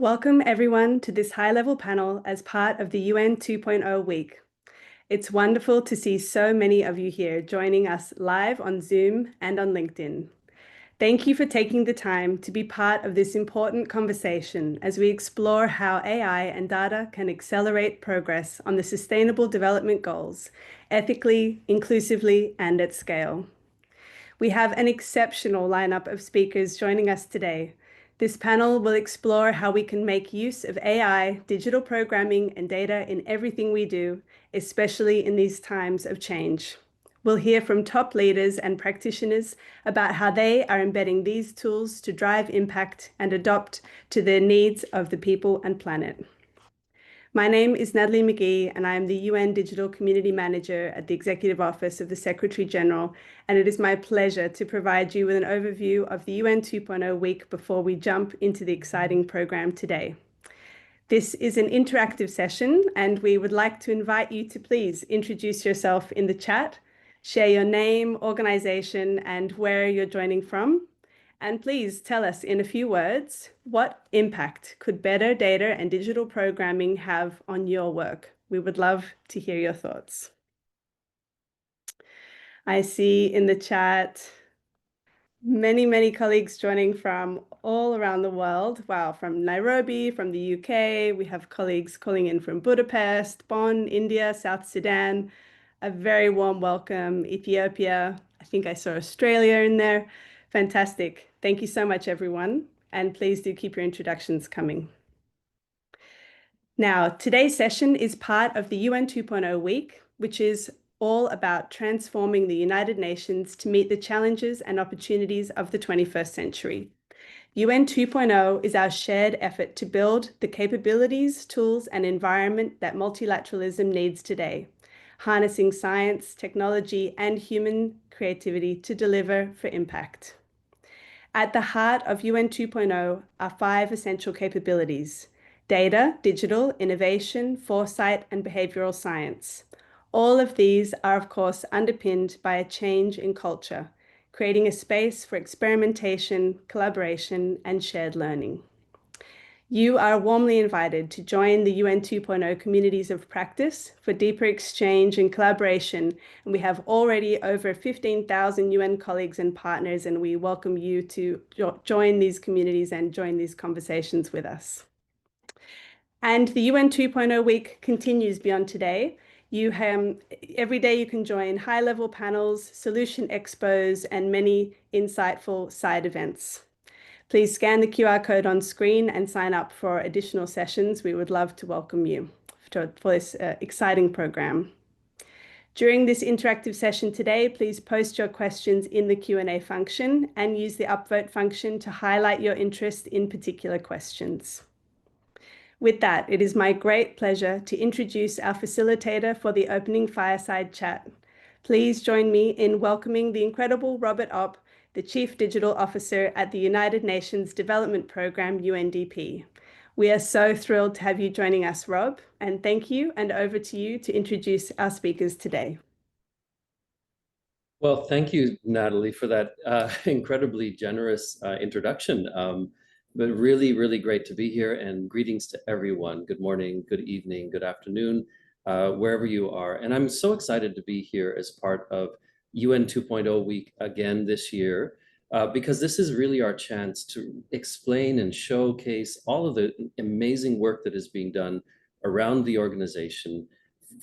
Welcome everyone to this high-level panel as part of the UN 2.0 week. It's wonderful to see so many of you here joining us live on Zoom and on LinkedIn. Thank you for taking the time to be part of this important conversation as we explore how AI and data can accelerate progress on the Sustainable Development Goals, ethically, inclusively, and at scale. We have an exceptional lineup of speakers joining us today. This panel will explore how we can make use of AI, digital programming, and data in everything we do, especially in these times of change. We'll hear from top leaders and practitioners about how they are embedding these tools to drive impact and adopt to the needs of the people and planet. My name is Natalie McGee, and I am the UN Digital Community Manager at the Executive Office of the Secretary General, and it is my pleasure to provide you with an overview of the UN 2.0 week before we jump into the exciting program today. This is an interactive session, and we would like to invite you to please introduce yourself in the chat, share your name, organization, and where you're joining from. And please tell us in a few words, what impact could better data and digital programming have on your work? We would love to hear your thoughts. I see in the chat many colleagues joining from all around the world. Wow, from Nairobi, from the UK. We have colleagues calling in from Budapest, Bonn, India, South Sudan. A very warm welcome, Ethiopia. I think I saw Australia in there. Fantastic. Thank you so much, everyone. And please do keep your introductions coming. Now, today's session is part of the UN 2.0 week, which is all about transforming the United Nations to meet the challenges and opportunities of the 21st century. UN 2.0 is our shared effort to build the capabilities, tools, and environment that multilateralism needs today, harnessing science, technology, and human creativity to deliver for impact. At the heart of UN 2.0 are 5 essential capabilities: data, digital, innovation, foresight, and behavioral science. All of these are, of course, underpinned by a change in culture, creating a space for experimentation, collaboration, and shared learning. You are warmly invited to join the UN 2.0 communities of practice for deeper exchange and collaboration. And we have already over 15,000 UN colleagues and partners, and we welcome you to join these communities and join these conversations with us. And the UN 2.0 week continues beyond today. Every day you can join high-level panels, solution expos, and many insightful side events. Please scan the QR code on screen and sign up for additional sessions. We would love to welcome you for this exciting program. During this interactive session today, please post your questions in the Q&A function and use the upvote function to highlight your interest in particular questions. With that, it is my great pleasure to introduce our facilitator for the opening fireside chat. Please join me in welcoming the incredible Robert Opp, the Chief Digital Officer at the United Nations Development Programme, UNDP. We are so thrilled to have you joining us, Rob, and thank you, and over to you to introduce our speakers today. Well, thank you, Natalie, for that incredibly generous introduction. But really great to be here, and greetings to everyone. Good morning, good evening, good afternoon, wherever you are. And I'm so excited to be here as part of UN 2.0 week again this year, because this is really our chance to explain and showcase all of the amazing work that is being done around the organization,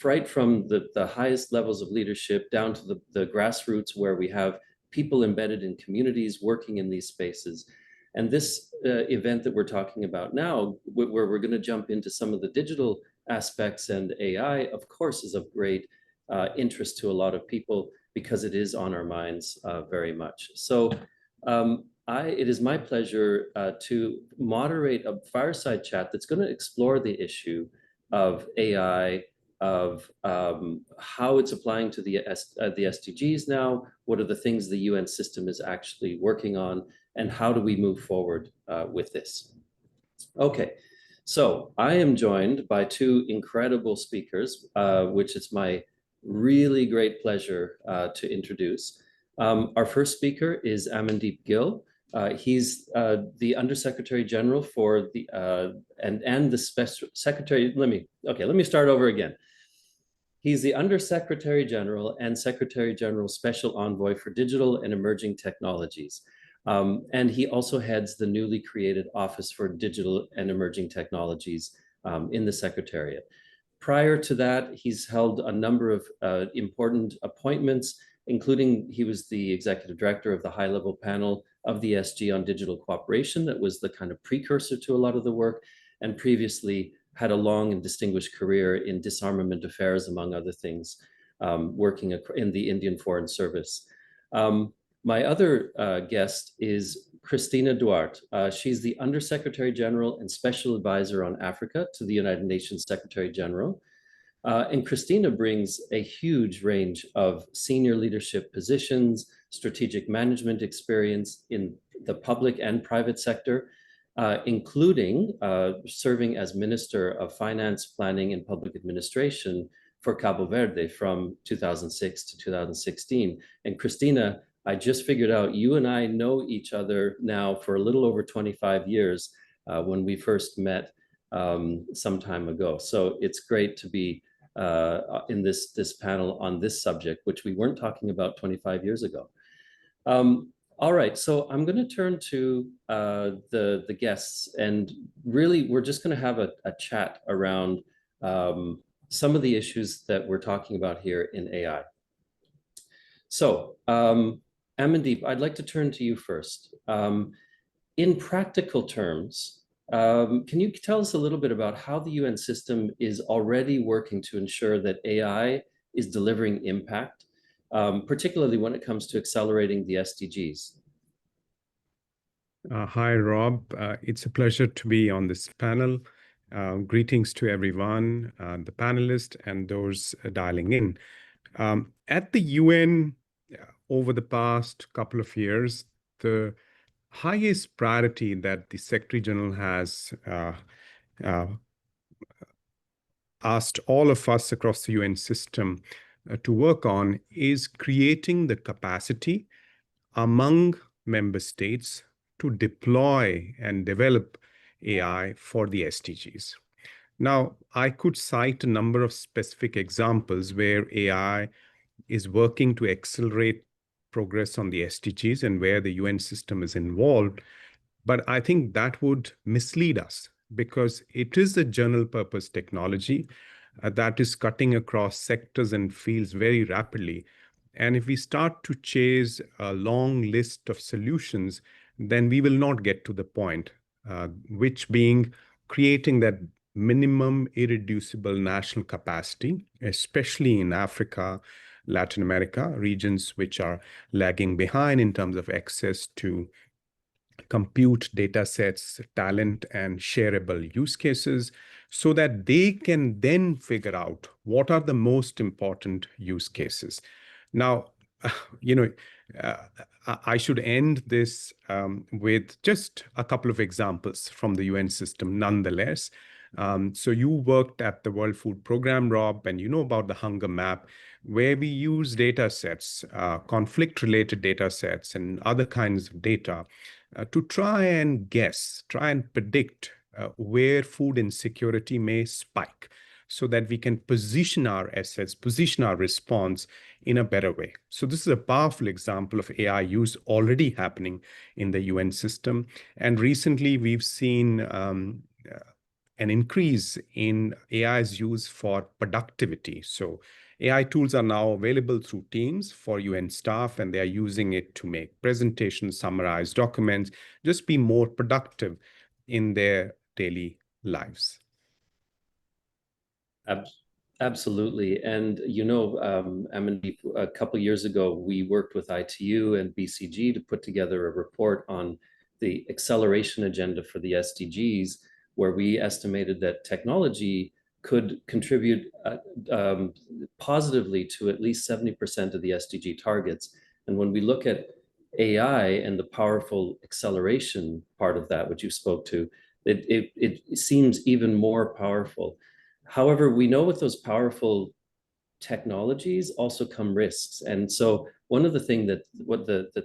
right from the highest levels of leadership down to the grassroots, where we have people embedded in communities working in these spaces. And this event that we're talking about now, where we're going to jump into some of the digital aspects and AI, of course, is of great interest to a lot of people, because it is on our minds very much. So it is my pleasure to moderate a fireside chat that's going to explore the issue of AI, of how it's applying to the SDGs now, what are the things the UN system is actually working on, and how do we move forward with this? Okay, so I am joined by 2 incredible speakers, which it's my really great pleasure to introduce. Our first speaker is Amandeep Gill, He's the Undersecretary General for the and the Special Secretary. Let me start over again. He's the Undersecretary General and Secretary General Special Envoy for Digital and Emerging Technologies. And he also heads the newly created Office for Digital and Emerging Technologies in the Secretariat. Prior to that, he's held a number of important appointments, including he was the Executive Director of the high-level panel of the SG on digital cooperation. That was the kind of precursor to a lot of the work, and previously had a long and distinguished career in disarmament affairs, among other things, working in the Indian Foreign Service. My other guest is Cristina Duarte. She's the Undersecretary General and Special Advisor on Africa to the United Nations Secretary General. And Cristina brings a huge range of senior leadership positions, strategic management experience in the public and private sector, including serving as Minister of Finance, Planning, and Public Administration for Cabo Verde from 2006 to 2016. And Cristina, I just figured out you and I know each other now for a little over 25 years when we first met some time ago. So it's great to be in this panel on this subject, which we weren't talking about 25 years ago. All right, so I'm going to turn to the guests, and really we're just going to have a chat around some of the issues that we're talking about here in AI. So Amandeep, I'd like to turn to you first. In practical terms, can you tell us a little bit about how the UN system is already working to ensure that AI is delivering impact, particularly when it comes to accelerating the SDGs? Hi, Rob. It's a pleasure to be on this panel. Greetings to everyone, the panelists and those dialing in. At the UN, over the past couple of years, the highest priority that the Secretary General has asked all of us across the UN system to work on is creating the capacity among member states to deploy and develop AI for the SDGs. Now, I could cite a number of specific examples where AI is working to accelerate progress on the SDGs and where the UN system is involved. But I think that would mislead us because it is a general purpose technology that is cutting across sectors and fields very rapidly. And if we start to chase a long list of solutions, then we will not get to the point, which being creating that minimum irreducible national capacity, especially in Africa, Latin America, regions which are lagging behind in terms of access to compute data sets, talent, and shareable use cases, so that they can then figure out what are the most important use cases. Now, I should end this with just a couple of examples from the UN system nonetheless. So you worked at the World Food Programme, Rob, and you know about the hunger map, where we use data sets, conflict-related data sets and other kinds of data to try and predict where food insecurity may spike, so that we can position our assets, position our response in a better way. So this is a powerful example of AI use already happening in the UN system. And recently we've seen an increase in AI's use for productivity. So AI tools are now available through Teams for UN staff, and they are using it to make presentations, summarize documents, just be more productive in their daily lives. Absolutely. And Amandeep, a couple of years ago, we worked with ITU and BCG to put together a report on the acceleration agenda for the SDGs, where we estimated that technology could contribute positively to at least 70% of the SDG targets. And when we look at AI and the powerful acceleration part of that, which you spoke to, it seems even more powerful. However, we know with those powerful technologies also come risks. And so one of the things that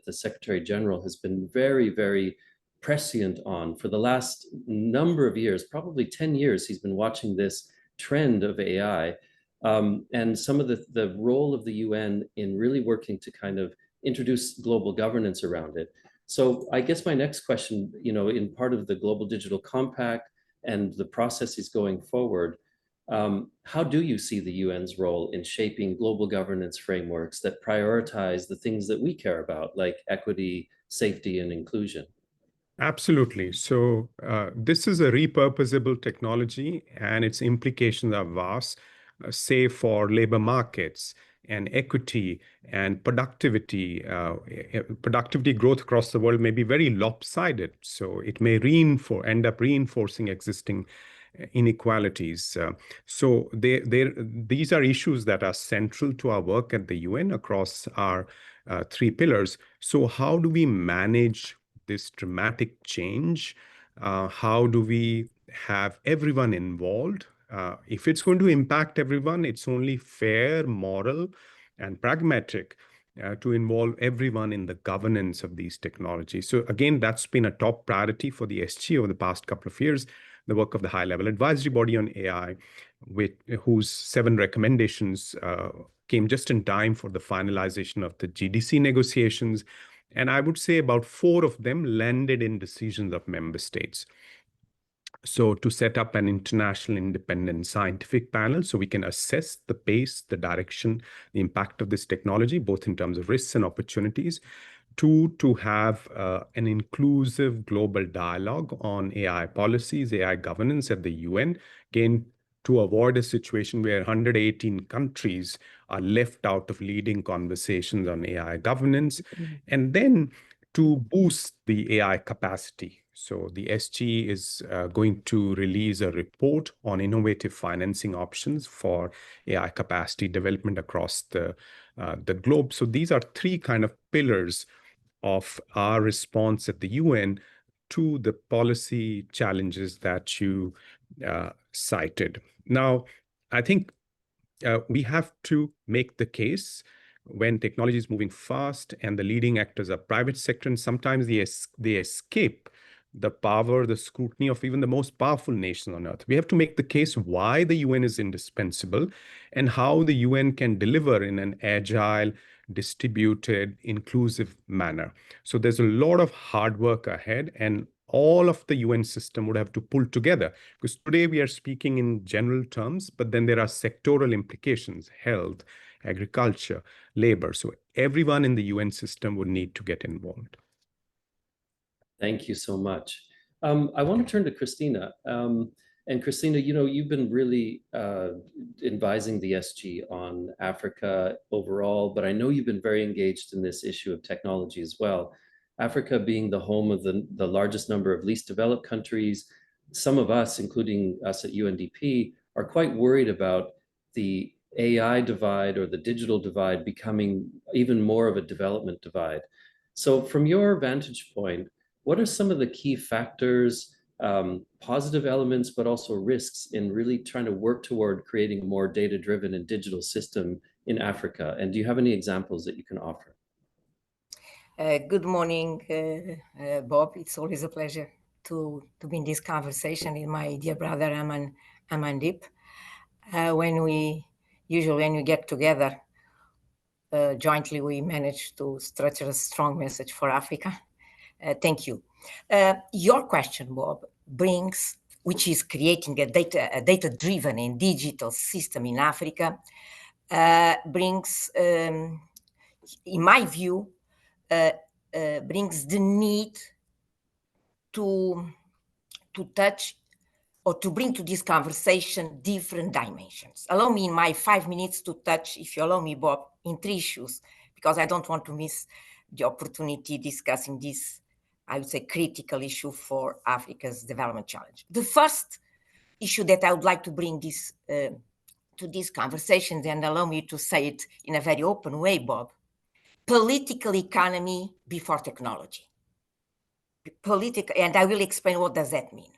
the Secretary General has been very, very prescient on for the last number of years, probably 10 years, he's been watching this trend of AI, and some of the role of the UN in really working to kind of introduce global governance around it. So I guess my next question, in part of the Global Digital Compact and the processes going forward, how do you see the UN's role in shaping global governance frameworks that prioritize the things that we care about, like equity, safety, and inclusion? Absolutely. So this is a repurposable technology, and its implications are vast, say for labor markets and equity and productivity. Productivity growth across the world may be very lopsided, so it may end up reinforcing existing inequalities. So these are issues that are central to our work at the UN across our three pillars. So how do we manage this dramatic change? How do we have everyone involved? If it's going to impact everyone, it's only fair, moral, and pragmatic to involve everyone in the governance of these technologies. So again, that's been a top priority for the SG over the past couple of years. The work of the High-Level Advisory Body on AI, whose 7 recommendations came just in time for the finalization of the GDC negotiations. And I would say about 4 of them landed in decisions of member states. So to set up an international independent scientific panel so we can assess the pace, the direction, the impact of this technology, both in terms of risks and opportunities. 2, to have an inclusive global dialogue on AI policies, AI governance at the UN, again, to avoid a situation where 118 countries are left out of leading conversations on AI governance, and then to boost the AI capacity. So the SG is going to release a report on innovative financing options for AI capacity development across the globe. So these are 3 kind of pillars of our response at the UN to the policy challenges that you cited. Now, I think we have to make the case when technology is moving fast and the leading actors are private sector, and sometimes they escape the power, the scrutiny of even the most powerful nations on earth. We have to make the case why the UN is indispensable and how the UN can deliver in an agile, distributed, inclusive manner. So there's a lot of hard work ahead, and all of the UN system would have to pull together, because today we are speaking in general terms, but then there are sectoral implications: health, agriculture, labor. So everyone in the UN system would need to get involved. Thank you so much. I want to turn to Christina. And Christina, you've been really advising the SG on Africa overall, but I know you've been very engaged in this issue of technology as well. Africa being the home of the largest number of least developed countries, some of us, including us at UNDP, are quite worried about the AI divide or the digital divide becoming even more of a development divide. So from your vantage point, what are some of the key factors, positive elements, but also risks in really trying to work toward creating a more data-driven and digital system in Africa? And do you have any examples that you can offer? Good morning, Bob. It's always a pleasure to be in this conversation with my dear brother, Amandeep. When we get together jointly, we manage to structure a strong message for Africa. Thank you. Your question, Bob, which is creating a data-driven and digital system in Africa, brings, in my view, brings the need to touch or to bring to this conversation different dimensions. Allow me in my 5 minutes to touch, if you allow me, Bob, in 3 issues, because I don't want to miss the opportunity discussing this, I would say, critical issue for Africa's development challenge. The first issue that I would like to bring this to these conversations, and allow me to say it in a very open way, Bob: political economy before technology. And I will explain what does that mean.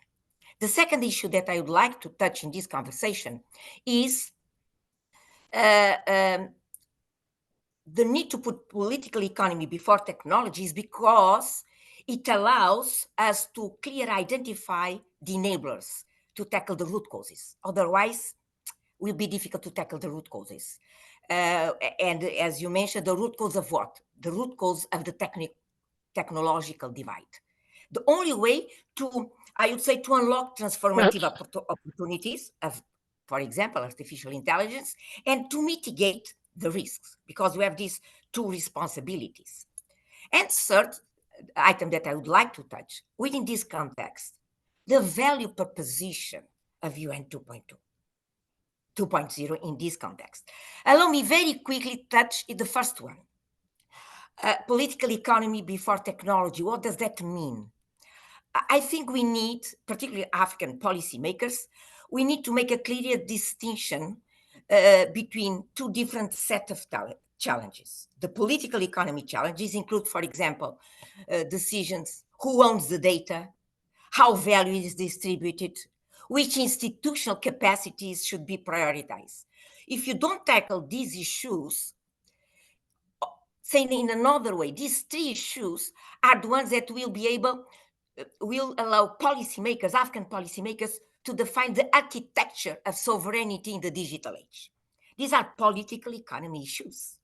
The second issue that I would like to touch in this conversation is the need to put political economy before technology is because it allows us to clearly identify the enablers to tackle the root causes. Otherwise, it will be difficult to tackle the root causes. And as you mentioned, the root cause of what? The root cause of the technological divide. The only way to, I would say, to unlock transformative opportunities of, for example, artificial intelligence, and to mitigate the risks, because we have these two responsibilities. And third item that I would like to touch within this context, the value proposition of UN 2.0 in this context. Allow me very quickly touch the first one. Political economy before technology. What does that mean? I think we need, particularly African policymakers, we need to make a clear distinction between two different sets of challenges. The political economy challenges include, for example, decisions: who owns the data, how value is distributed, which institutional capacities should be prioritized. If you don't tackle these issues, saying in another way, these three issues are the ones that will allow policymakers, African policymakers, to define the architecture of sovereignty in the digital age. These are political economy issues.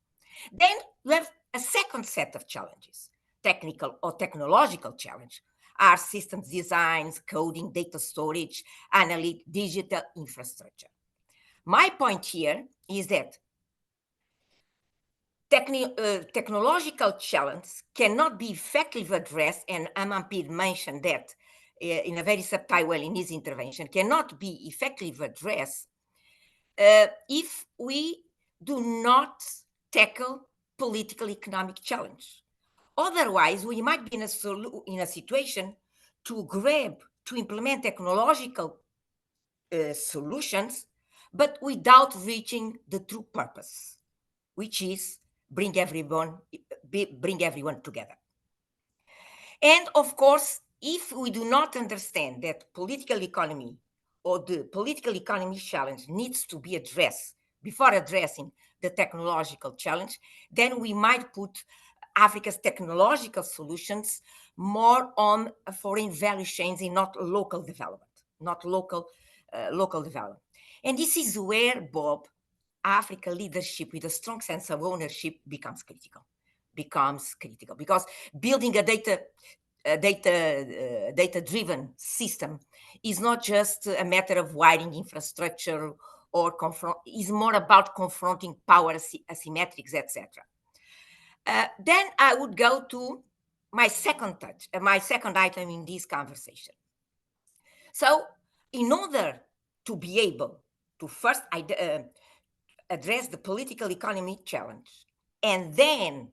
Then we have a second set of challenges, technical or technological challenge, are systems designs, coding, data storage, analytic, digital infrastructure. My point here is that technological challenges cannot be effectively addressed, and Amandeep mentioned that in a very subtle way in his intervention, cannot be effectively addressed if we do not tackle political economic challenge. Otherwise, we might be in a situation to implement technological solutions, but without reaching the true purpose, which is bring everyone together. And of course, if we do not understand that political economy or the political economy challenge needs to be addressed before addressing the technological challenge, then we might put Africa's technological solutions more on foreign value chains and not local development, not local development. And this is where, Bob, Africa leadership with a strong sense of ownership becomes critical, because building a data-driven system is not just a matter of wiring infrastructure or is more about confronting power asymmetrics, etc. Then I would go to my second item in this conversation. So in order to be able to first address the political economy challenge and then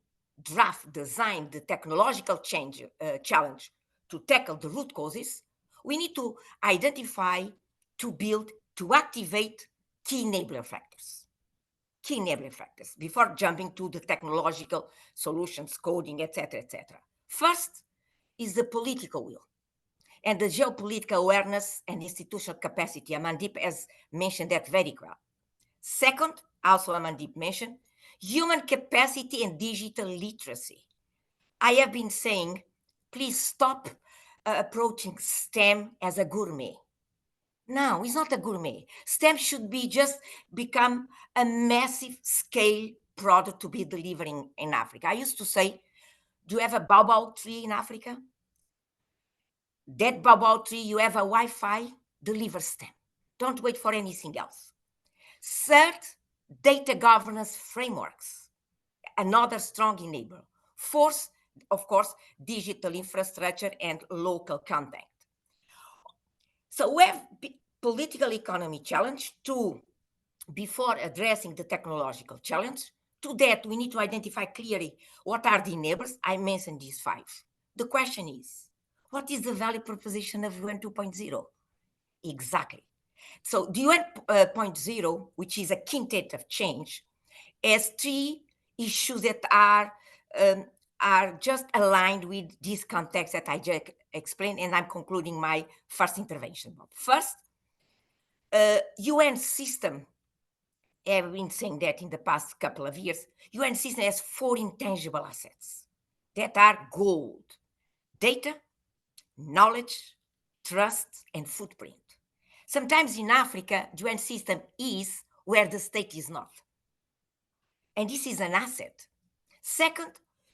design the technological challenge to tackle the root causes, we need to identify, to build, to activate key enabler factors before jumping to the technological solutions, coding, etc., etc. First is the political will and the geopolitical awareness and institutional capacity. Amandeep has mentioned that very well. Second, also Amandeep mentioned, human capacity and digital literacy. I have been saying, please stop approaching STEM as a gourmet. No, it's not a gourmet. STEM should become a massive scale product to be delivered in Africa. I used to say, do you have a baobab tree in Africa? That baobab tree, you have a Wi-Fi, deliver STEM. Don't wait for anything else. Third, data governance frameworks, another strong enabler. Fourth, of course, digital infrastructure and local content. So we have political economy challenge before addressing the technological challenge. To that, we need to identify clearly what are the enablers. I mentioned these 5. The question is, what is the value proposition of UN 2.0? Exactly. So the UN 2.0, which is a quintet of change, has 3 issues that are just aligned with this context that I just explained, and I'm concluding my first intervention. First, UN system have been saying that in the past couple of years, UN system has 4 intangible assets that are gold: data, knowledge, trust, and footprint. Sometimes in Africa, the UN system is where the state is not. And this is an asset. Second,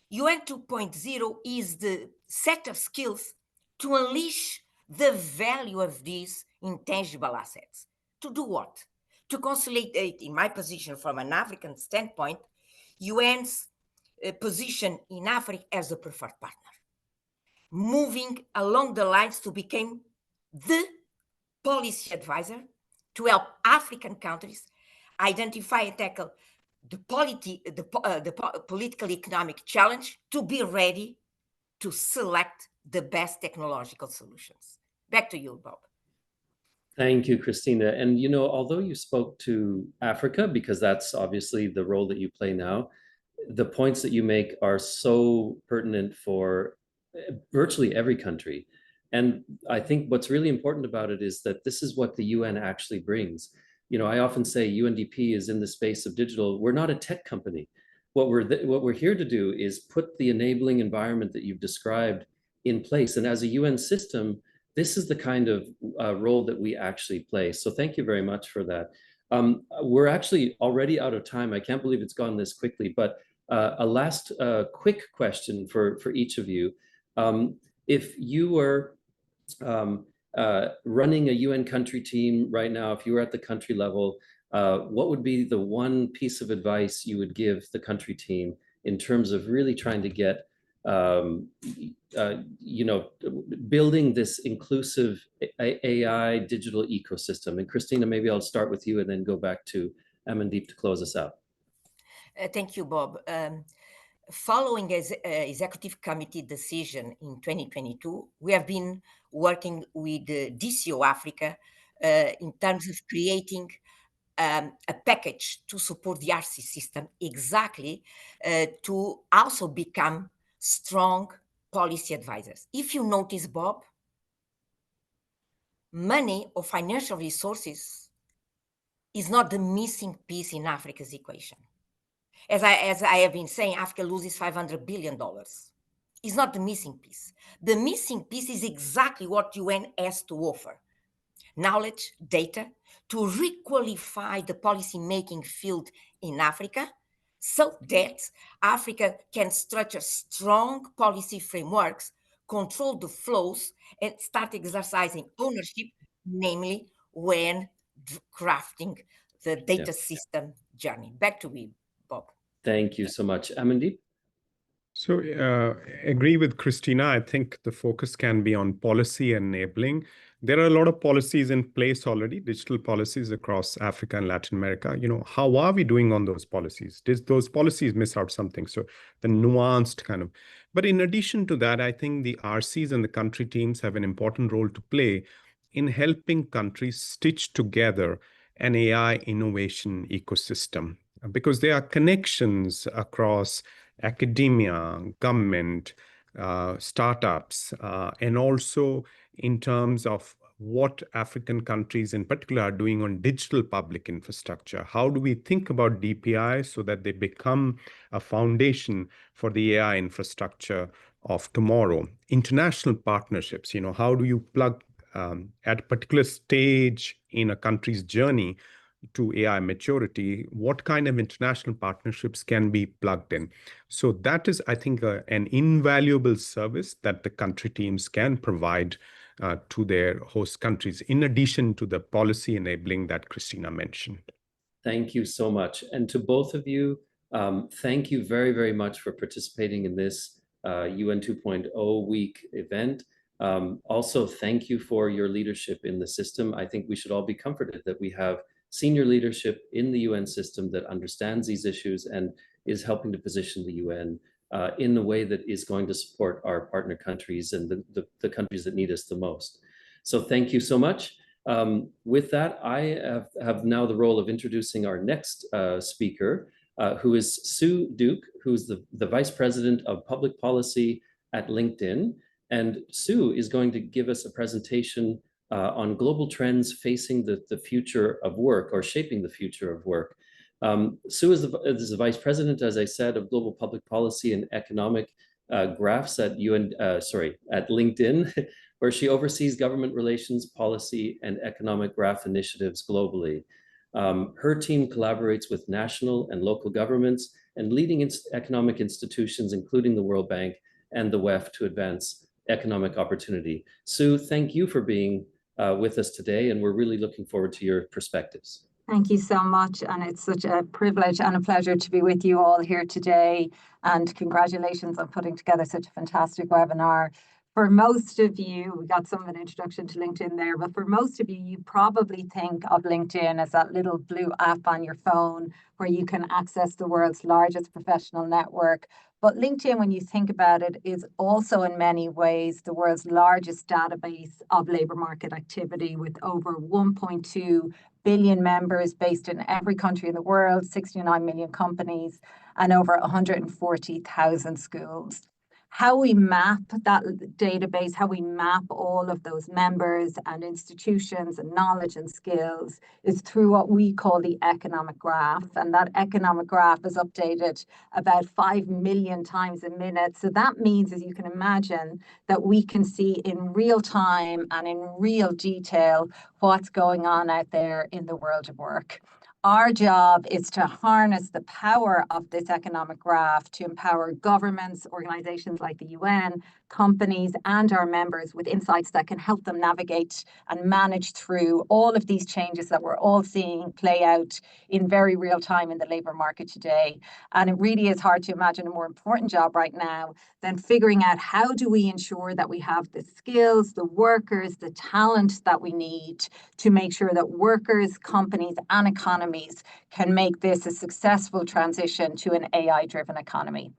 UN 2.0 is the set of skills to unleash the value of these intangible assets. To do what? To consolidate, in my position from an African standpoint, UN's position in Africa as a preferred partner, moving along the lines to become the policy advisor to help African countries identify and tackle the political economic challenge, to be ready to select the best technological solutions. Back to you, Bob. Thank you, Christina. And you know, although you spoke to Africa, because that's obviously the role that you play now, the points that you make are so pertinent for virtually every country. And I think what's really important about it is that this is what the UN actually brings. You know, I often say UNDP is in the space of digital. We're not a tech company. What we're here to do is put the enabling environment that you've described in place. And as a UN system, this is the kind of role that we actually play. So thank you very much for that. We're actually already out of time. I can't believe it's gone this quickly, but a last quick question for each of you. If you were running a UN country team right now, if you were at the country level, what would be the one piece of advice you would give the country team in terms of really trying to get, you know, building this inclusive AI digital ecosystem? And Christina, maybe I'll start with you and then go back to Amandeep to close us out. Thank you, Bob. Following executive committee decision in 2022, we have been working with DCO Africa in terms of creating a package to support the RC system, exactly to also become strong policy advisors. If you notice, Bob, money or financial resources is not the missing piece in Africa's equation. As I have been saying, Africa loses $500 billion. It's not the missing piece. The missing piece is exactly what UN has to offer: knowledge, data, to requalify the policy-making field in Africa so that Africa can structure strong policy frameworks, control the flows, and start exercising ownership, namely when crafting the data system journey. Back to you, Bob. Thank you so much. Amandeep? So agree with Christina. I think the focus can be on policy enabling. There are a lot of policies in place already, digital policies across Africa and Latin America. You know, how are we doing on those policies? Did those policies miss out something? So the nuanced kind of, but in addition to that, I think the RCs and the country teams have an important role to play in helping countries stitch together an AI innovation ecosystem, because there are connections across academia, government, startups, and also in terms of what African countries in particular are doing on digital public infrastructure. How do we think about DPI so that they become a foundation for the AI infrastructure of tomorrow? International partnerships, you know, how do you plug at a particular stage in a country's journey to AI maturity, what kind of international partnerships can be plugged in? So that is, I think, an invaluable service that the country teams can provide to their host countries, in addition to the policy enabling that Christina mentioned. Thank you so much. And to both of you, thank you very, very much for participating in this UN 2.0 week event. Also, thank you for your leadership in the system. I think we should all be comforted that we have senior leadership in the UN system that understands these issues and is helping to position the UN in a way that is going to support our partner countries and the countries that need us the most. So thank you so much. With that, I have now the role of introducing our next speaker, who is Sue Duke, who's the Vice President of Public Policy at LinkedIn. And Sue is going to give us a presentation on global trends facing the future of work, or shaping the future of work. Sue is the Vice President, as I said, of Global Public Policy and Economic Graphs at LinkedIn, where she oversees government relations, policy, and economic graph initiatives globally. Her team collaborates with national and local governments and leading economic institutions, including the World Bank and the WEF, to advance economic opportunity. Sue, thank you for being with us today, and we're really looking forward to your perspectives. Thank you so much, and it's such a privilege and a pleasure to be with you all here today, and congratulations on putting together such a fantastic webinar. For most of you, we got some of an introduction to LinkedIn there, but for most of you, you probably think of LinkedIn as that little blue app on your phone where you can access the world's largest professional network. But LinkedIn, when you think about it, is also in many ways the world's largest database of labor market activity, with over 1.2 billion members based in every country in the world, 69 million companies, and over 140,000 schools. How we map that database, how we map all of those members and institutions and knowledge and skills is through what we call the economic graph. And that economic graph is updated about 5 million times a minute. So that means, as you can imagine, that we can see in real time and in real detail what's going on out there in the world of work. Our job is to harness the power of this economic graph to empower governments, organizations like the UN, companies, and our members with insights that can help them navigate and manage through all of these changes that we're all seeing play out in very real time in the labor market today. And it really is hard to imagine a more important job right now than figuring out how do we ensure that we have the skills, the workers, the talent that we need to make sure that workers, companies, and economies can make this a successful transition to an AI-driven economy.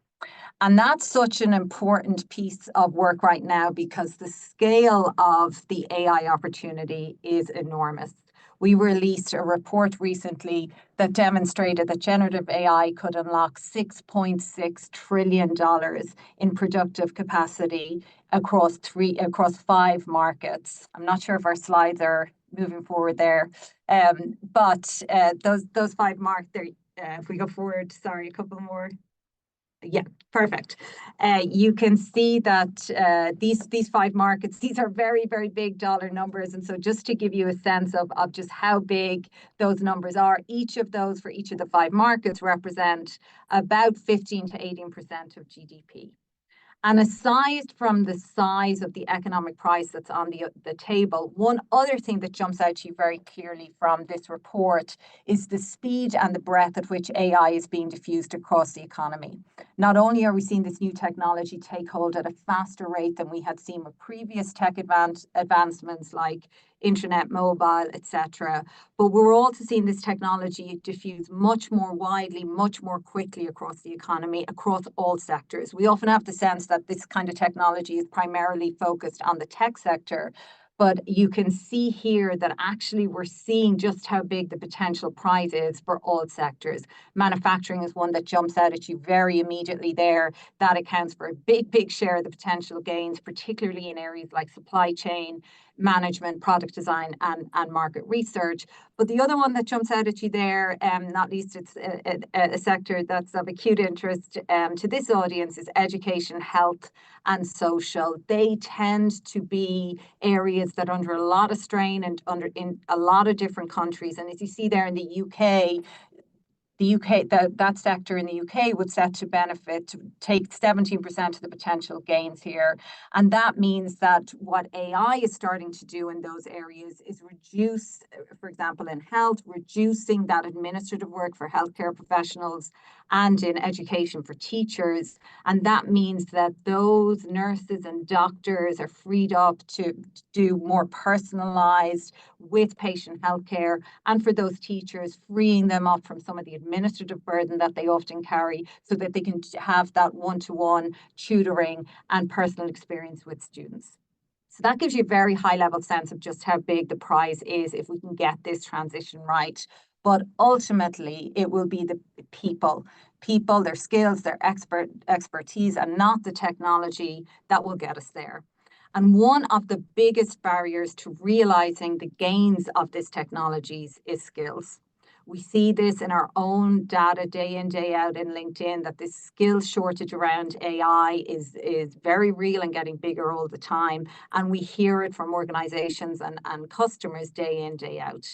And that's such an important piece of work right now because the scale of the AI opportunity is enormous. We released a report recently that demonstrated that generative AI could unlock $6.6 trillion in productive capacity across 5 markets. I'm not sure if our slides are moving forward there, but those 5 markets there, if we go forward, sorry, a couple more. Yeah, perfect. You can see that these 5 markets, these are very, very big dollar numbers. And so just to give you a sense of just how big those numbers are, each of those for each of the 5 markets represent about 15 to 18% of GDP. And aside from the size of the economic price that's on the table, one other thing that jumps out to you very clearly from this report is the speed and the breadth at which AI is being diffused across the economy. Not only are we seeing this new technology take hold at a faster rate than we had seen with previous tech advancements like internet, mobile, etc., but we're also seeing this technology diffuse much more widely, much more quickly across the economy, across all sectors. We often have the sense that this kind of technology is primarily focused on the tech sector, but you can see here that actually we're seeing just how big the potential prize is for all sectors. Manufacturing is one that jumps out at you very immediately there. That accounts for a big, big share of the potential gains, particularly in areas like supply chain, management, product design, and market research. But the other one that jumps out at you there, not least it's a sector that's of acute interest to this audience, is education, health, and social. They tend to be areas that are under a lot of strain and in a lot of different countries. And as you see there in the UK, that sector in the UK would set to benefit, to take 17% of the potential gains here. And that means that what AI is starting to do in those areas is reduce, for example, in health, reducing that administrative work for healthcare professionals and in education for teachers. And that means that those nurses and doctors are freed up to do more personalized with patient healthcare, and for those teachers, freeing them up from some of the administrative burden that they often carry so that they can have that one-to-one tutoring and personal experience with students. So that gives you a very high-level sense of just how big the prize is if we can get this transition right. But ultimately, it will be the people, their skills, their expertise, and not the technology that will get us there. And one of the biggest barriers to realizing the gains of this technology is skills. We see this in our own data day in, day out in LinkedIn, that this skills shortage around AI is very real and getting bigger all the time. And we hear it from organizations and customers day in, day out.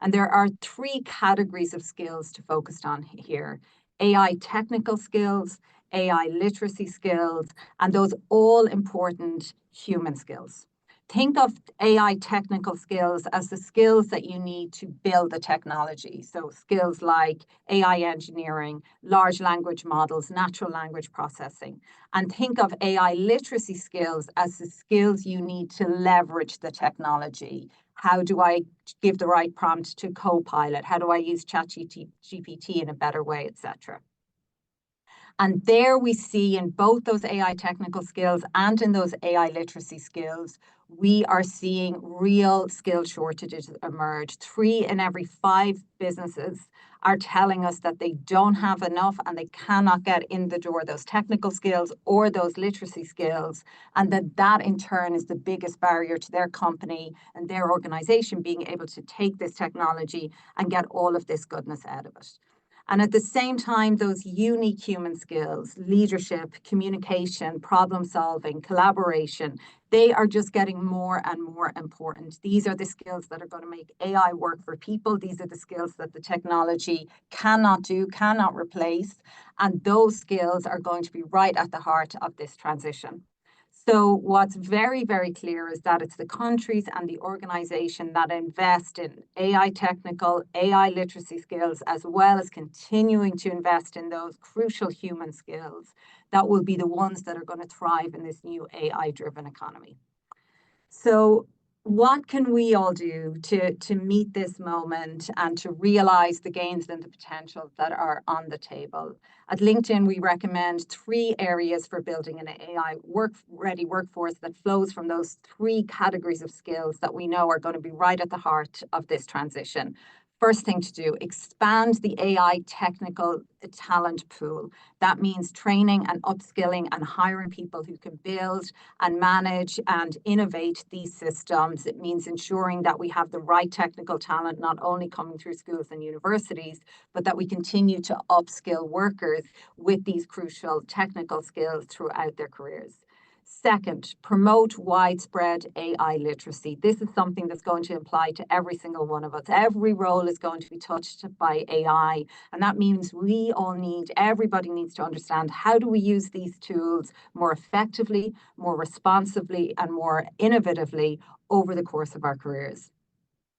And there are 3 categories of skills to focus on here: AI technical skills, AI literacy skills, and those all important human skills. Think of AI technical skills as the skills that you need to build the technology. So skills like AI engineering, large language models, natural language processing. And think of AI literacy skills as the skills you need to leverage the technology. How do I give the right prompt to Copilot? How do I use ChatGPT in a better way, etc.? And there we see in both those AI technical skills and in those AI literacy skills, we are seeing real skill shortages emerge. 3 in every 5 businesses are telling us that they don't have enough and they cannot get in the door those technical skills or those literacy skills, and that in turn is the biggest barrier to their company and their organization being able to take this technology and get all of this goodness out of it. And at the same time, those unique human skills, leadership, communication, problem solving, collaboration, they are just getting more and more important. These are the skills that are going to make AI work for people. These are the skills that the technology cannot do, cannot replace. And those skills are going to be right at the heart of this transition. So what's very, very clear is that it's the countries and the organization that invest in AI technical, AI literacy skills, as well as continuing to invest in those crucial human skills, that will be the ones that are going to thrive in this new AI-driven economy. So what can we all do to meet this moment and to realize the gains and the potential that are on the table? At LinkedIn, we recommend 3 areas for building an AI ready workforce that flows from those 3 categories of skills that we know are going to be right at the heart of this transition. First thing to do, expand the AI technical talent pool. That means training and upskilling and hiring people who can build and manage and innovate these systems. It means ensuring that we have the right technical talent, not only coming through schools and universities, but that we continue to upskill workers with these crucial technical skills throughout their careers. Second, promote widespread AI literacy. This is something that's going to apply to every single one of us. Every role is going to be touched by AI. And that means everybody needs to understand, how do we use these tools more effectively, more responsibly, and more innovatively over the course of our careers.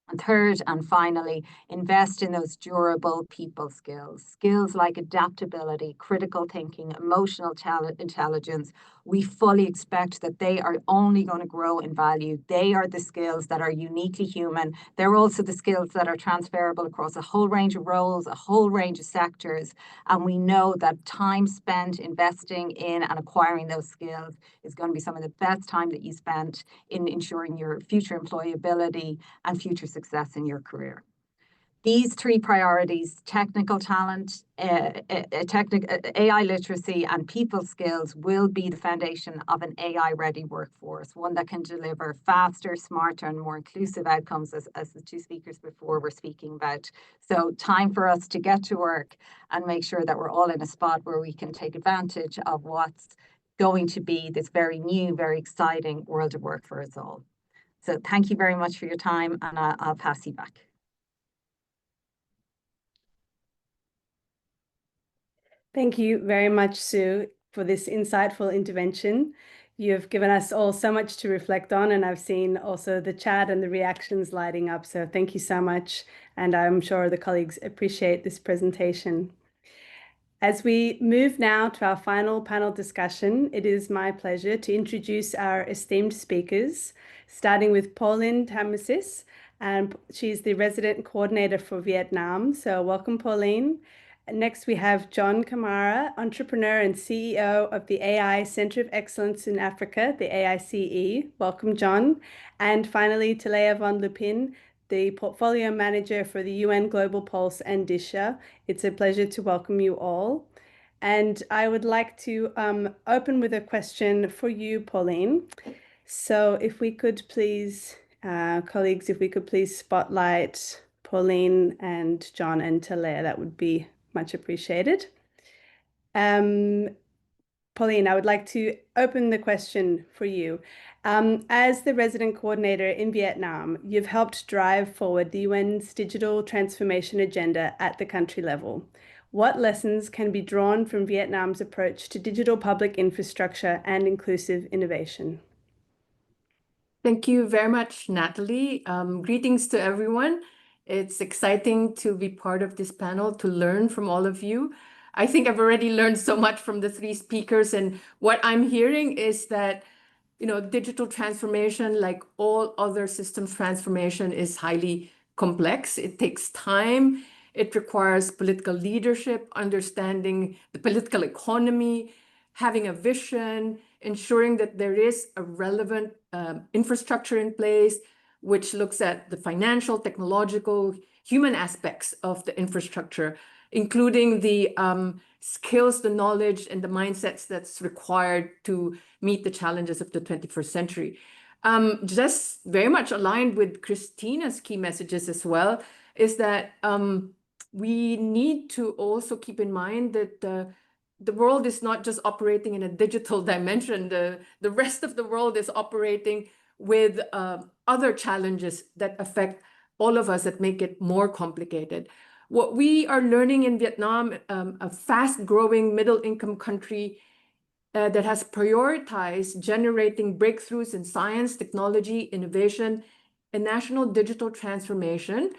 And third and finally, invest in those durable people skills. Skills like adaptability, critical thinking, emotional intelligence. We fully expect that they are only going to grow in value. They are the skills that are uniquely human. They're also the skills that are transferable across a whole range of roles, a whole range of sectors. And we know that time spent investing in and acquiring those skills is going to be some of the best time that you spent in ensuring your future employability and future success in your career. These 3 priorities, technical talent, AI literacy, and people skills, will be the foundation of an AI-ready workforce, one that can deliver faster, smarter, and more inclusive outcomes, as the 2 speakers before were speaking about. So time for us to get to work and make sure that we're all in a spot where we can take advantage of what's going to be this very new, very exciting world of work for us all. So thank you very much for your time, and I'll pass you back. Thank you very much, Sue, for this insightful intervention. You've given us all so much to reflect on, and I've seen also the chat and the reactions lighting up. So thank you so much. And I'm sure the colleagues appreciate this presentation. As we move now to our final panel discussion, it is my pleasure to introduce our esteemed speakers, starting with Pauline Tamasis, and she's the resident coordinator for Vietnam. So welcome, Pauline. Next, we have John Kamara, entrepreneur and CEO of the AI Center of Excellence in Africa, the AICE. Welcome, John. And finally, Talea von Lupin, the portfolio manager for the UN Global Pulse and DISHA. It's a pleasure to welcome you all. And I would like to open with a question for you, Pauline. So if we could please, colleagues, if we could please spotlight Pauline and John and Talaia. That would be much appreciated. Pauline, I would like to open the question for you. As the resident coordinator in Vietnam, you've helped drive forward the UN's digital transformation agenda at the country level. What lessons can be drawn from Vietnam's approach to digital public infrastructure and inclusive innovation? Thank you very much, Natalie. Greetings to everyone. It's exciting to be part of this panel, to learn from all of you. I think I've already learned so much from the three speakers, and what I'm hearing is that, digital transformation, like all other systems transformation, is highly complex. It takes time. It requires political leadership, understanding the political economy, having a vision, ensuring that there is a relevant infrastructure in place, which looks at the financial, technological, human aspects of the infrastructure, including the skills, the knowledge, and the mindsets that's required to meet the challenges of the 21st century. Just very much aligned with Christina's key messages as well, is that we need to also keep in mind that the world is not just operating in a digital dimension. The rest of the world is operating with other challenges that affect all of us, that make it more complicated. What we are learning in Vietnam, a fast-growing middle-income country that has prioritized generating breakthroughs in science, technology, innovation, and national digital transformation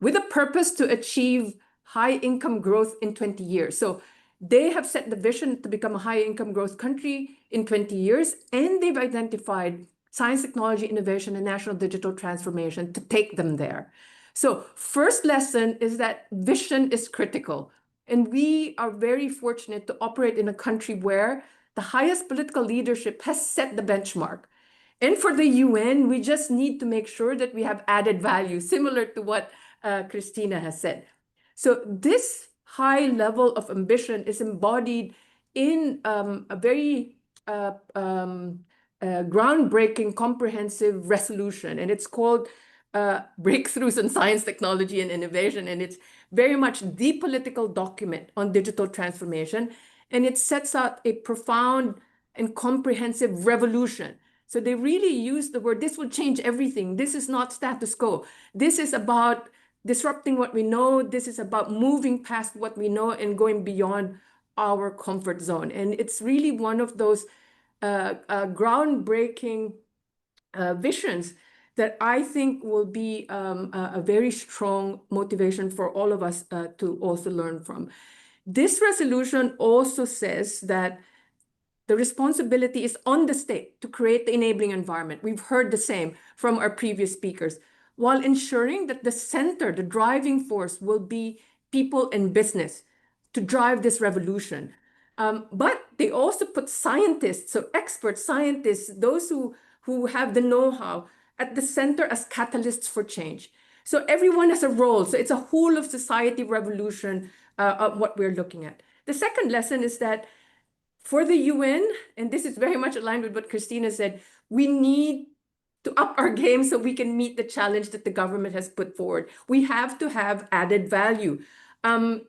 with a purpose to achieve high-income growth in 20 years. So they have set the vision to become a high-income growth country in 20 years, and they've identified science, technology, innovation, and national digital transformation to take them there. So first lesson is that vision is critical. And we are very fortunate to operate in a country where the highest political leadership has set the benchmark. And for the UN, we just need to make sure that we have added value, similar to what Christina has said. So this high level of ambition is embodied in a very groundbreaking, comprehensive resolution, and it's called Breakthroughs in Science, Technology, and Innovation, and it's very much the political document on digital transformation, and it sets out a profound and comprehensive revolution. So they really use the word, this will change everything. This is not status quo. This is about disrupting what we know. This is about moving past what we know and going beyond our comfort zone. And it's really one of those groundbreaking visions that I think will be a very strong motivation for all of us to also learn from. This resolution also says that the responsibility is on the state to create the enabling environment. We've heard the same from our previous speakers, while ensuring that the center, the driving force, will be people and business to drive this revolution. But they also put scientists, so expert scientists, those who have the know-how, at the center as catalysts for change. So everyone has a role. So it's a whole of society revolution of what we're looking at. The second lesson is that for the UN, and this is very much aligned with what Christina said, we need to up our game so we can meet the challenge that the government has put forward. We have to have added value. And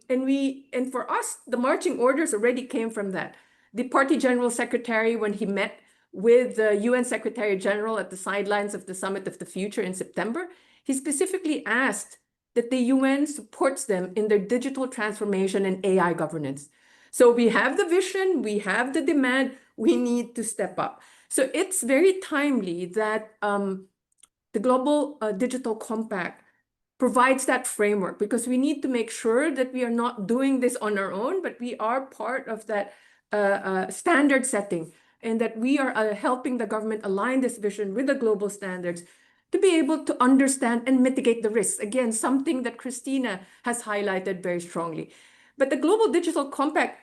for us, the marching orders already came from that. The Party General Secretary, when he met with the UN Secretary General at the sidelines of the Summit of the Future in September, he specifically asked that the UN supports them in their digital transformation and AI governance. So we have the vision, we have the demand, we need to step up. So it's very timely that the Global Digital Compact provides that framework, because we need to make sure that we are not doing this on our own, but we are part of that standard setting, and that we are helping the government align this vision with the global standards to be able to understand and mitigate the risks. Again, something that Christina has highlighted very strongly. But the Global Digital Compact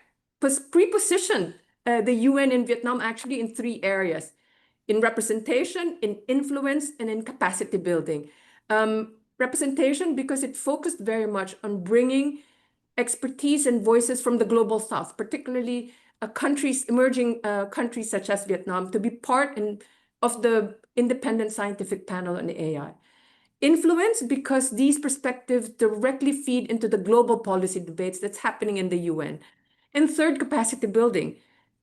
pre-positioned the UN in Vietnam actually in 3 areas: in representation, in influence, and in capacity building. Representation, because it focused very much on bringing expertise and voices from the global south, particularly emerging countries such as Vietnam, to be part of the independent scientific panel on AI. influence because these perspectives directly feed into the global policy debates that's happening in the UN. And third, capacity building.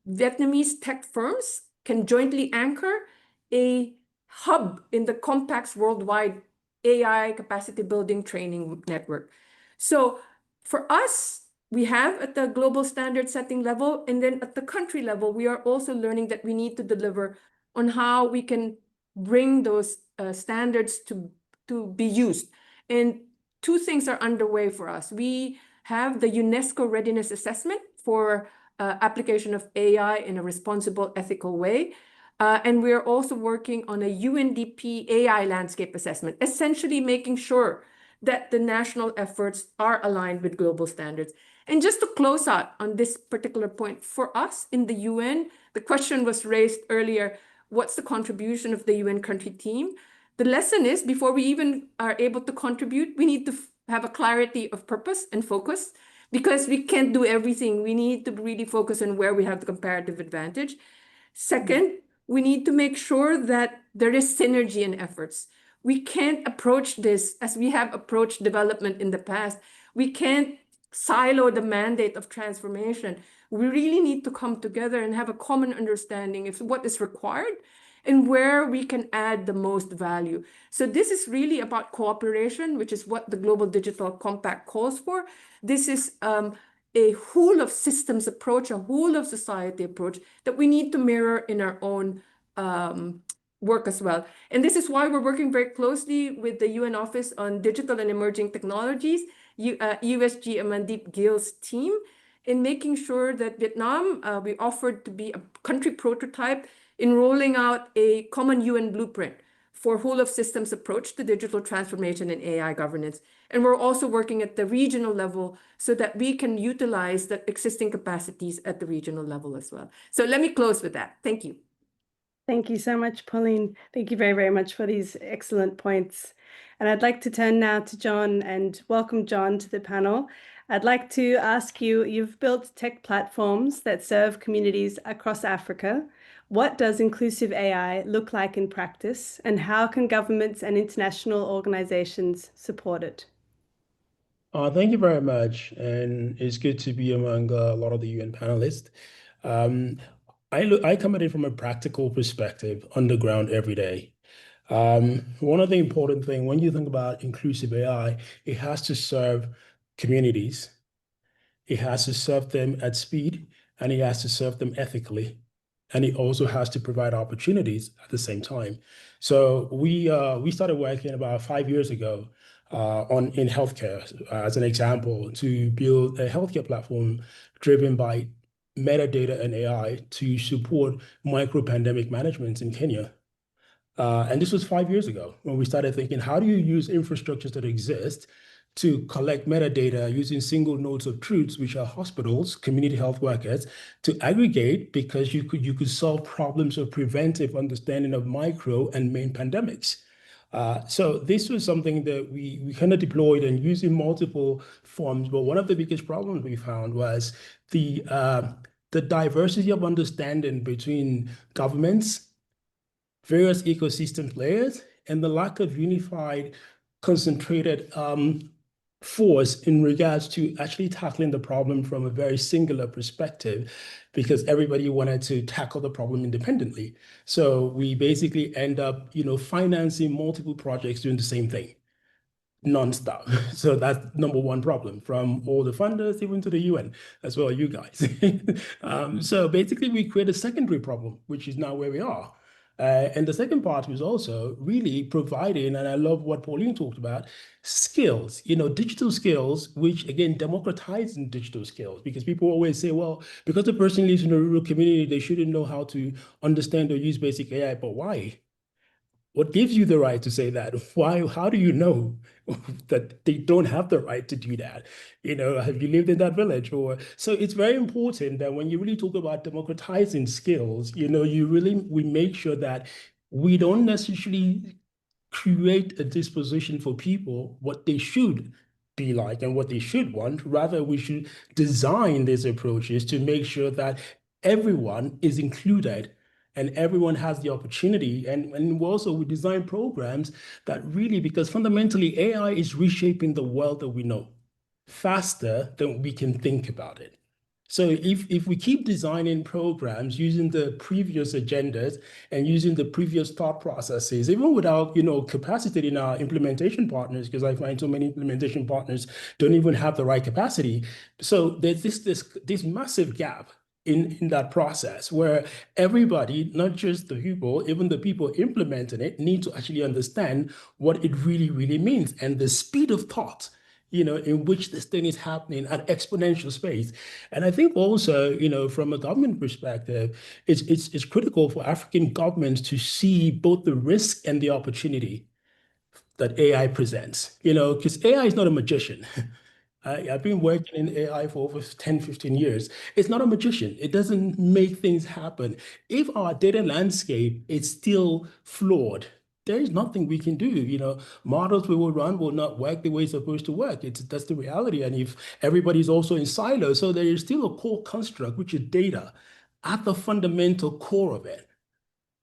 Vietnamese tech firms can jointly anchor a hub in the Compact's worldwide AI capacity building training network. So for us, we have at the global standard setting level, and then at the country level, we are also learning that we need to deliver on how we can bring those standards to be used. And two things are underway for us. We have the UNESCO Readiness Assessment for application of AI in a responsible, ethical way. And we're also working on a UNDP AI landscape assessment, essentially making sure that the national efforts are aligned with global standards. And just to close out on this particular point, for us in the UN, the question was raised earlier, what's the contribution of the UN country team? The lesson is, before we even are able to contribute, we need to have a clarity of purpose and focus, because we can't do everything. We need to really focus on where we have the comparative advantage. Second, we need to make sure that there is synergy in efforts. We can't approach this as we have approached development in the past. We can't silo the mandate of transformation. We really need to come together and have a common understanding of what is required and where we can add the most value. So this is really about cooperation, which is what the Global Digital Compact calls for. This is a whole of systems approach, a whole of society approach that we need to mirror in our own work as well. And this is why we're working very closely with the UN Office on Digital and Emerging Technologies, USG Amandeep Gill's team, in making sure that Vietnam, we offered to be a country prototype in rolling out a common UN blueprint for whole of systems approach to digital transformation and AI governance. And we're also working at the regional level so that we can utilize the existing capacities at the regional level as well. So let me close with that. Thank you. Thank you so much, Pauline. Thank you very, very much for these excellent points. And I'd like to turn now to John and welcome John to the panel. I'd like to ask you, you've built tech platforms that serve communities across Africa. What does inclusive AI look like in practice, and how can governments and international organizations support it? Thank you very much, and it's good to be among a lot of the UN panelists. I come at it from a practical perspective, on the ground every day. One of the important things when you think about inclusive AI, it has to serve communities, it has to serve them at speed, and it has to serve them ethically. And it also has to provide opportunities at the same time. So we started working about 5 years ago in healthcare, as an example, to build a healthcare platform driven by metadata and AI to support micro-pandemic management in Kenya. And this was 5 years ago when we started thinking, how do you use infrastructures that exist to collect metadata using single nodes of truths, which are hospitals, community health workers, to aggregate, because you could solve problems of preventive understanding of micro and main pandemics. So this was something that we kind of deployed and used in multiple forms. But one of the biggest problems we found was the diversity of understanding between governments, various ecosystem players, and the lack of unified, concentrated force in regards to actually tackling the problem from a very singular perspective, because everybody wanted to tackle the problem independently. So we basically end up, financing multiple projects doing the same thing nonstop. So that's number one problem, from all the funders even to the UN as well, you guys. So basically we create a secondary problem, which is now where we are. And the second part was also really providing, and I love what Pauline talked about, skills, digital skills, which again, democratizing digital skills, because people always say, well, because the person lives in a rural community, they shouldn't know how to understand or use basic AI, but why? What gives you the right to say that? Why? How do you know that they don't have the right to do that? Have you lived in that village? So it's very important that when you really talk about democratizing skills, we make sure that we don't necessarily create a disposition for people what they should be like and what they should want. Rather, we should design these approaches to make sure that everyone is included and everyone has the opportunity. And we design programs that really, because fundamentally AI is reshaping the world that we know faster than we can think about it. So if we keep designing programs using the previous agendas and using the previous thought processes, even without, capacitating our implementation partners, because I find so many implementation partners don't even have the right capacity. So there's this massive gap in that process where everybody, not just the people, even the people implementing it, need to actually understand what it really, really means, and the speed of thought in which this thing is happening at exponential space. And I think also, from a government perspective, it's critical for African governments to see both the risk and the opportunity that AI presents, because AI is not a magician. I've been working in AI for over 10, 15 years. It's not a magician. It doesn't make things happen. If our data landscape is still flawed, there is nothing we can do. Models we will run will not work the way it's supposed to work. That's the reality. And if everybody's also in silos, so there is still a core construct, which is data, at the fundamental core of it.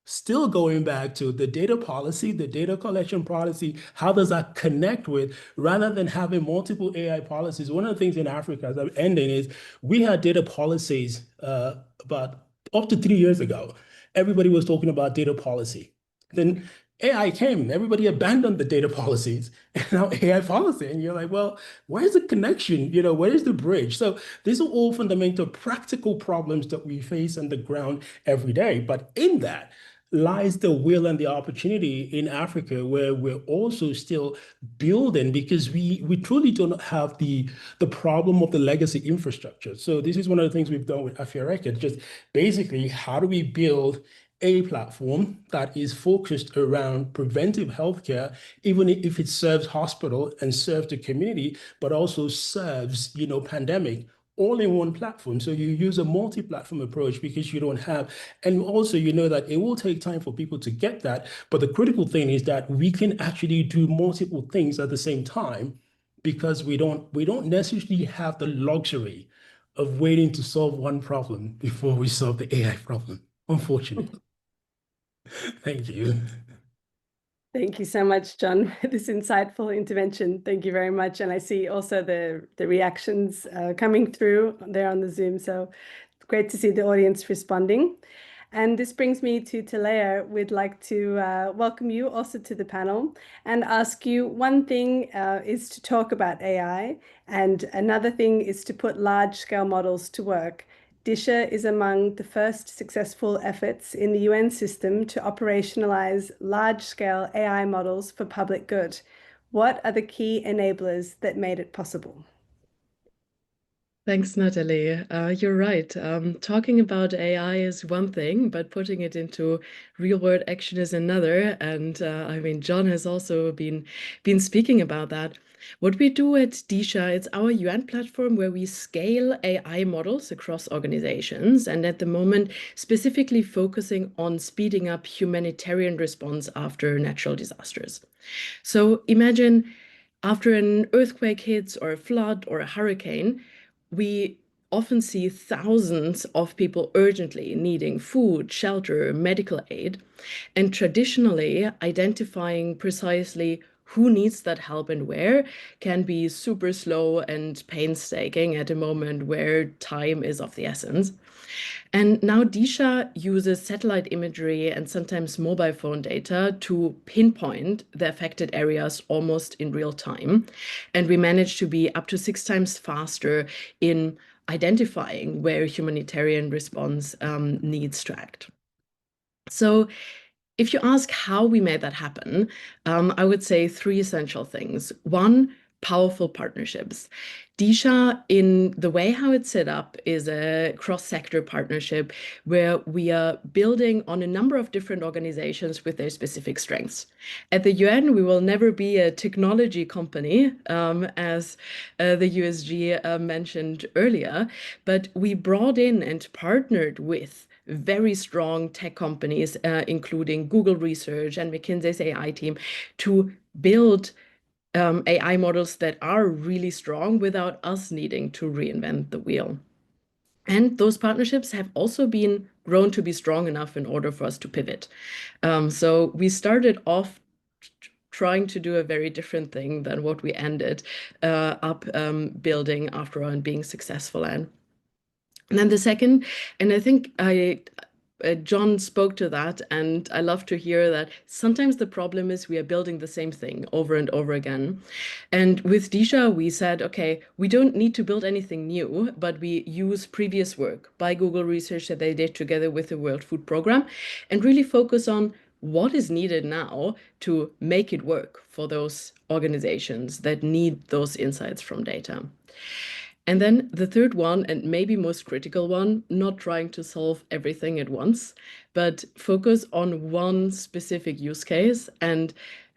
Still going back to the data policy, the data collection policy, how does that connect with, rather than having multiple AI policies? One of the things in Africa, as I'm ending, is we had data policies about up to 3 years ago. Everybody was talking about data policy. Then AI came, everybody abandoned the data policies, and now AI policy. And you're like, well, where's the connection? Where's the bridge? So these are all fundamental practical problems that we face on the ground every day. But in that lies the will and the opportunity in Africa, where we're also still building, because we truly don't have the problem of the legacy infrastructure. So this is one of the things we've done with Afia-RECOD, just basically, how do we build a platform that is focused around preventive healthcare, even if it serves hospital and serves the community, but also serves, pandemic, all in one platform. So you use a multi-platform approach because you don't have, and also that it will take time for people to get that. But the critical thing is that we can actually do multiple things at the same time, because we don't necessarily have the luxury of waiting to solve one problem before we solve the AI problem, unfortunately. Thank you. Thank you so much, John, for this insightful intervention. Thank you very much. And I see also the reactions coming through there on the Zoom. So it's great to see the audience responding. And this brings me to Talea. We'd like to welcome you also to the panel and ask you, one thing is to talk about AI, and another thing is to put large-scale models to work. DISHA is among the first successful efforts in the UN system to operationalize large-scale AI models for public good. What are the key enablers that made it possible? Thanks, Natalie. You're right. Talking about AI is one thing, but putting it into real-world action is another. And John has also been speaking about that. What we do at DISHA, it's our UN platform where we scale AI models across organizations, and at the moment specifically focusing on speeding up humanitarian response after natural disasters. So imagine after an earthquake hits, or a flood, or a hurricane, we often see thousands of people urgently needing food, shelter, medical aid, and traditionally identifying precisely who needs that help and where can be super slow and painstaking at a moment where time is of the essence. And now DISHA uses satellite imagery and sometimes mobile phone data to pinpoint the affected areas almost in real time. And we manage to be up to 6 times faster in identifying where humanitarian response needs to act. So if you ask how we made that happen, I would say 3 essential things. 1, powerful partnerships. DISHA, in the way how it's set up, is a cross-sector partnership where we are building on a number of different organizations with their specific strengths. At the UN, we will never be a technology company, as the USG mentioned earlier, but we brought in and partnered with very strong tech companies, including Google Research and McKinsey's AI team, to build AI models that are really strong without us needing to reinvent the wheel. And those partnerships have also been grown to be strong enough in order for us to pivot. So we started off trying to do a very different thing than what we ended up building after all and being successful in. And then the second, and I think John spoke to that, and I love to hear that sometimes the problem is we are building the same thing over and over again. And with Disha, we said, okay, we don't need to build anything new, but we use previous work by Google Research that they did together with the World Food Programme and really focus on what is needed now to make it work for those organizations that need those insights from data. And then the third one, and maybe most critical one, not trying to solve everything at once, but focus on one specific use case and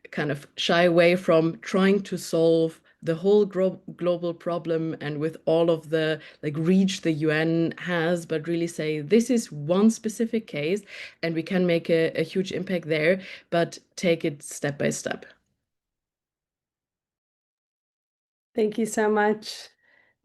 kind of shy away from trying to solve the whole global problem and with all of the reach the UN has, but really say this is one specific case and we can make a huge impact there, but take it step by step. Thank you so much.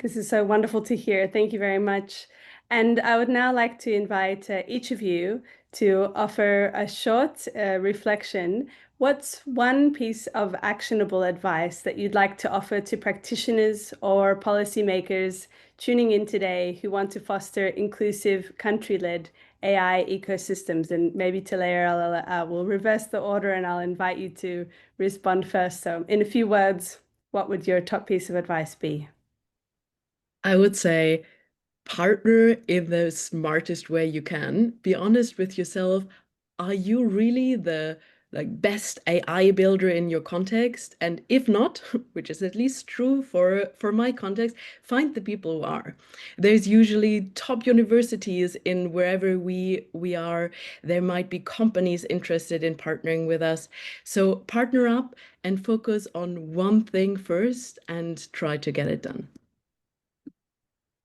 This is so wonderful to hear. Thank you very much. And I would now like to invite each of you to offer a short reflection. What's one piece of actionable advice that you'd like to offer to practitioners or policymakers tuning in today who want to foster inclusive country-led AI ecosystems? And maybe Talea, I will reverse the order and I'll invite you to respond first. So in a few words, what would your top piece of advice be? I would say partner in the smartest way you can. Be honest with yourself. Are you really the best AI builder in your context? And if not, which is at least true for my context, find the people who are. There's usually top universities in wherever we are. There might be companies interested in partnering with us. So partner up and focus on one thing first and try to get it done.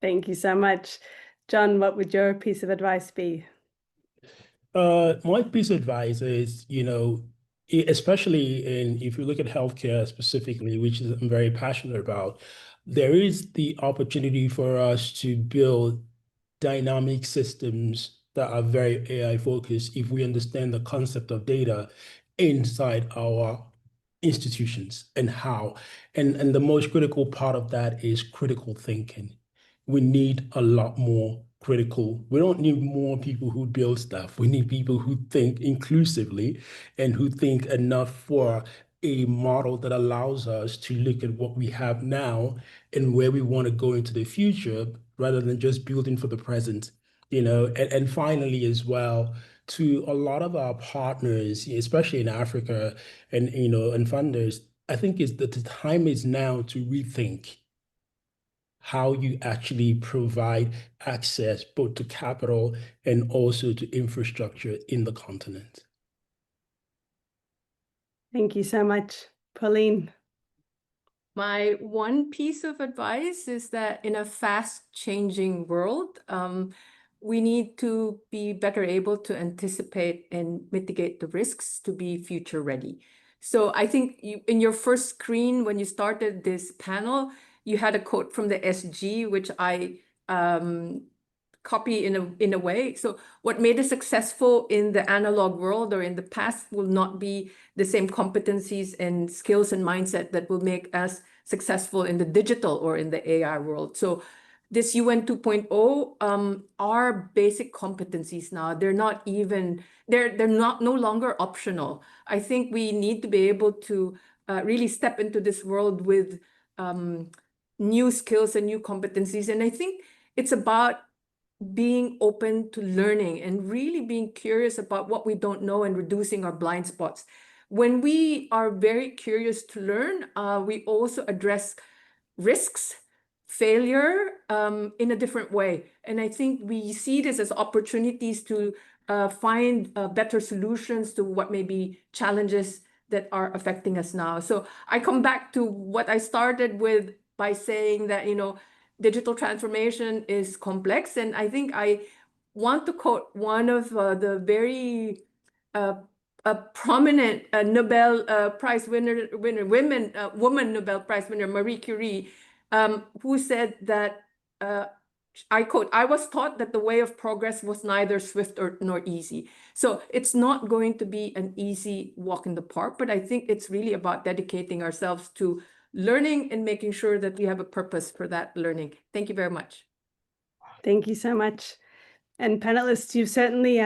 Thank you so much. John, what would your piece of advice be? My piece of advice is, especially if you look at healthcare specifically, which I'm very passionate about, there is the opportunity for us to build dynamic systems that are very AI focused if we understand the concept of data inside our institutions and how. And the most critical part of that is critical thinking. We need a lot more critical. We don't need more people who build stuff. We need people who think inclusively and who think enough for a model that allows us to look at what we have now and where we want to go into the future rather than just building for the present. And finally as well, to a lot of our partners, especially in Africa and funders, I think is that the time is now to rethink how you actually provide access both to capital and also to infrastructure in the continent. Thank you so much. Pauline. My one piece of advice is that in a fast-changing world, we need to be better able to anticipate and mitigate the risks to be future ready. So I think in your first screen, when you started this panel, you had a quote from the SG, which I copy in a way. So what made us successful in the analog world or in the past will not be the same competencies and skills and mindset that will make us successful in the digital or in the AI world. So this UN 2.0 are basic competencies now. They're not even, they're no longer optional. I think we need to be able to really step into this world with new skills and new competencies. And I think it's about being open to learning and really being curious about what we don't know and reducing our blind spots. When we are very curious to learn, we also address risks, failure in a different way. And I think we see this as opportunities to find better solutions to what may be challenges that are affecting us now. So I come back to what I started with by saying that, digital transformation is complex. And I think I want to quote one of the very prominent Nobel Prize woman Nobel Prize winner, Marie Curie, who said that I quote, "I was taught that the way of progress was neither swift nor easy." So it's not going to be an easy walk in the park, but I think it's really about dedicating ourselves to learning and making sure that we have a purpose for that learning. Thank you very much. Thank you so much. And panelists, you've certainly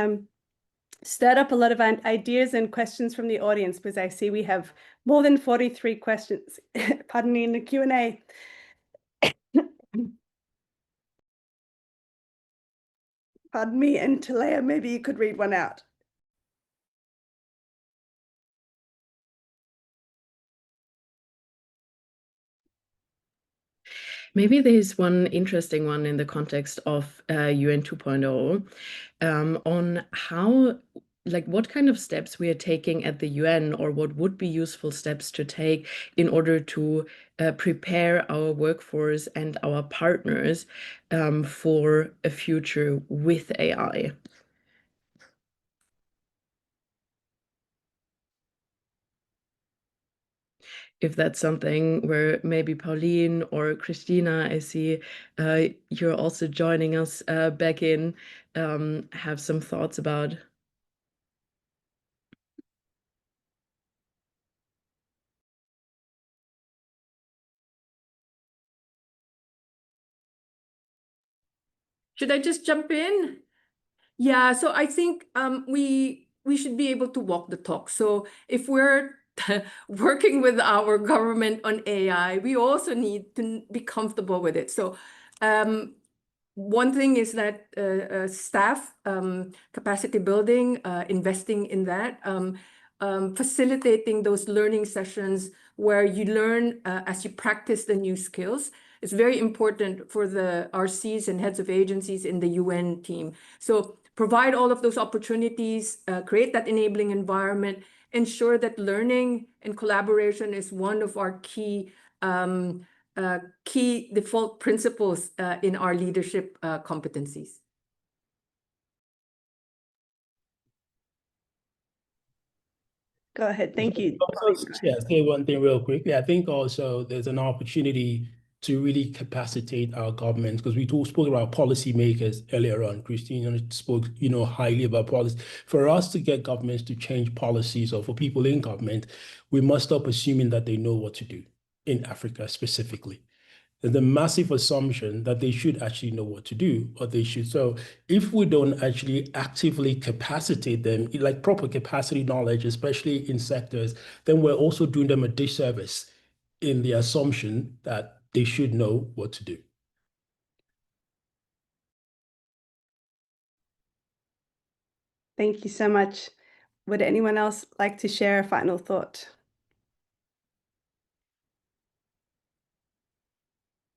stirred up a lot of ideas and questions from the audience, because I see we have more than 43 questions, pardon me, in the Q&A. Pardon me, and Talea, maybe you could read one out. Maybe there's one interesting one in the context of UN 2.0 on how, like, what kind of steps we are taking at the UN, or what would be useful steps to take in order to prepare our workforce and our partners for a future with AI. If that's something where maybe Pauline or Christina, I see you're also joining us back in, have some thoughts about. Should I just jump in? Yeah, so I think we should be able to walk the talk. So if we're working with our government on AI, we also need to be comfortable with it. So one thing is that staff capacity building, investing in that, facilitating those learning sessions where you learn as you practice the new skills. It's very important for the RCs and heads of agencies in the UN team. So provide all of those opportunities, create that enabling environment, ensure that learning and collaboration is one of our key default principles in our leadership competencies. Go ahead. Thank you. Yeah, say one thing real quickly. I think also there's an opportunity to really capacitate our government, because we spoke about policymakers earlier on. Christina spoke, highly about policy. For us to get governments to change policies, or for people in government, we must stop assuming that they know what to do in Africa specifically. There's a massive assumption that they should actually know what to do, or they should. So if we don't actually actively capacitate them, like proper capacity knowledge, especially in sectors, then we're also doing them a disservice in the assumption that they should know what to do. Thank you so much. Would anyone else like to share a final thought?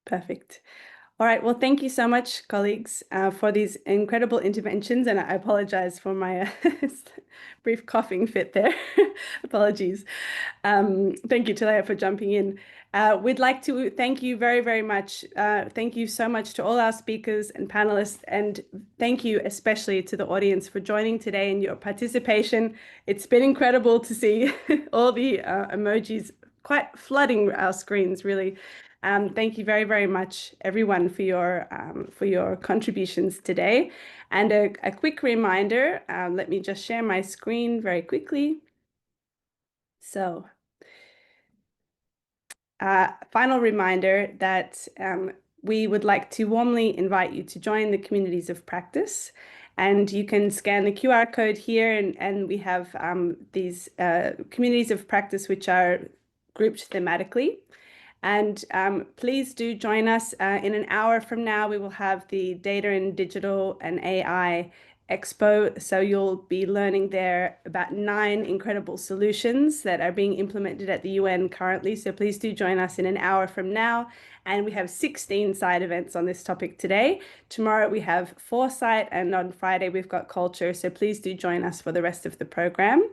Perfect. All right. Well, thank you so much, colleagues, for these incredible interventions. And I apologize for my brief coughing fit there. Apologies. Thank you, Talea, for jumping in. We'd like to thank you very, very much. Thank you so much to all our speakers and panelists. And thank you especially to the audience for joining today and your participation. It's been incredible to see all the emojis quite flooding our screens, really. Thank you very, very much, everyone, for your contributions today. And a quick reminder, let me just share my screen very quickly. So, final reminder that we would like to warmly invite you to join the communities of practice. And you can scan the QR code here, and we have these communities of practice which are grouped thematically. And please do join us. In an hour from now, we will have the Data and Digital and AI Expo. So you'll be learning there about 9 incredible solutions that are being implemented at the UN currently. So please do join us in an hour from now. And we have 16 side events on this topic today. Tomorrow we have Foresight, and on Friday we've got Culture. So please do join us for the rest of the program.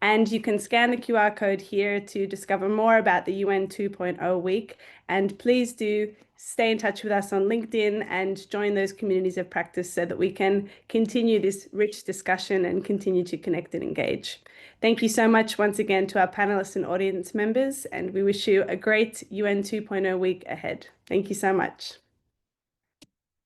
And you can scan the QR code here to discover more about the UN 2.0 week. And please do stay in touch with us on LinkedIn and join those communities of practice so that we can continue this rich discussion and continue to connect and engage. Thank you so much once again to our panelists and audience members, and we wish you a great UN 2.0 week ahead. Thank you so much.